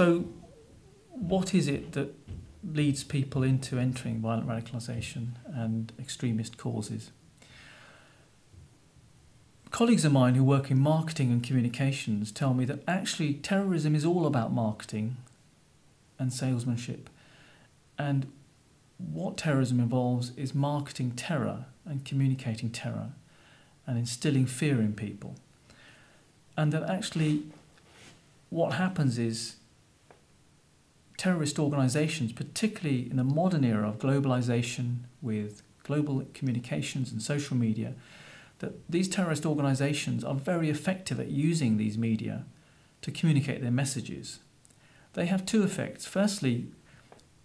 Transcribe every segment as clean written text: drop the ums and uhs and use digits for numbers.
So what is it that leads people into entering violent radicalisation and extremist causes? Colleagues of mine who work in marketing and communications tell me that actually terrorism is all about marketing and salesmanship. And what terrorism involves is marketing terror and communicating terror and instilling fear in people. And that actually what happens is terrorist organisations, particularly in the modern era of globalisation with global communications and social media, that these terrorist organisations are very effective at using these media to communicate their messages. They have two effects. Firstly,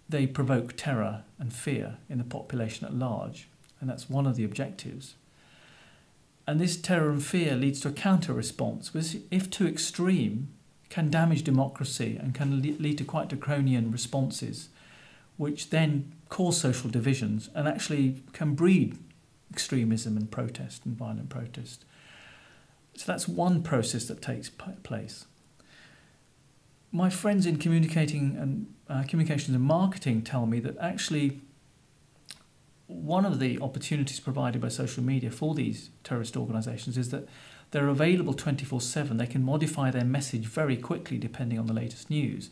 they provoke terror and fear in the population at large, and that's one of the objectives. And this terror and fear leads to a counter-response, which, if too extreme, can damage democracy and can lead to quite draconian responses, which then cause social divisions and actually can breed extremism and protest and violent protest. So that's one process that takes place. My friends in communications and marketing tell me that actually one of the opportunities provided by social media for these terrorist organisations is that they're available 24/7. They can modify their message very quickly depending on the latest news.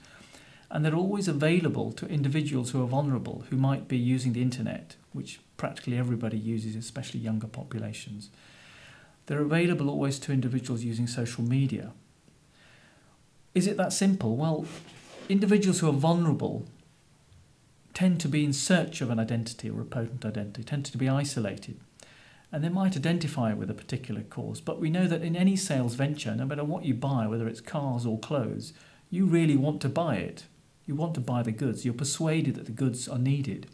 And they're always available to individuals who are vulnerable, who might be using the internet, which practically everybody uses, especially younger populations. They're available always to individuals using social media. Is it that simple? Well, individuals who are vulnerable tend to be in search of an identity or a potent identity, tend to be isolated. And they might identify with a particular cause. But we know that in any sales venture, no matter what you buy, whether it's cars or clothes, you really want to buy it. You want to buy the goods. You're persuaded that the goods are needed.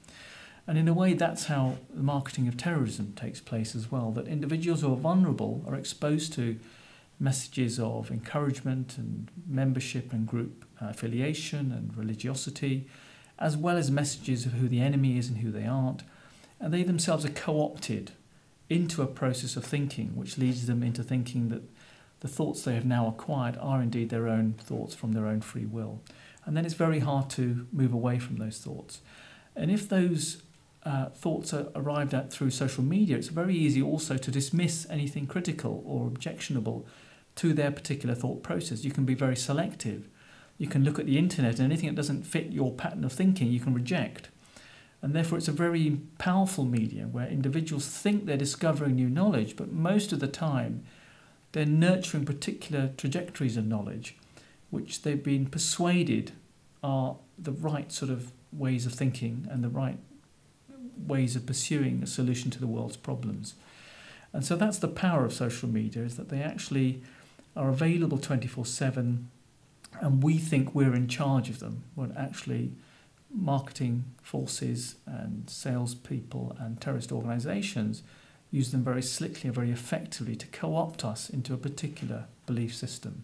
And in a way, that's how the marketing of terrorism takes place as well, that individuals who are vulnerable are exposed to messages of encouragement and membership and group affiliation and religiosity, as well as messages of who the enemy is and who they aren't. And they themselves are co-opted into a process of thinking, which leads them into thinking that the thoughts they have now acquired are indeed their own thoughts from their own free will. And then it's very hard to move away from those thoughts. And if those thoughts are arrived at through social media, it's very easy also to dismiss anything critical or objectionable to their particular thought process. You can be very selective. You can look at the internet and anything that doesn't fit your pattern of thinking you can reject. And therefore it's a very powerful medium where individuals think they're discovering new knowledge, but most of the time they're nurturing particular trajectories of knowledge which they've been persuaded are the right sort of ways of thinking and the right ways of pursuing a solution to the world's problems. And so that's the power of social media, is that they actually are available 24/7 and we think we're in charge of them, when actually marketing forces and salespeople and terrorist organisations use them very slickly and very effectively to co-opt us into a particular belief system.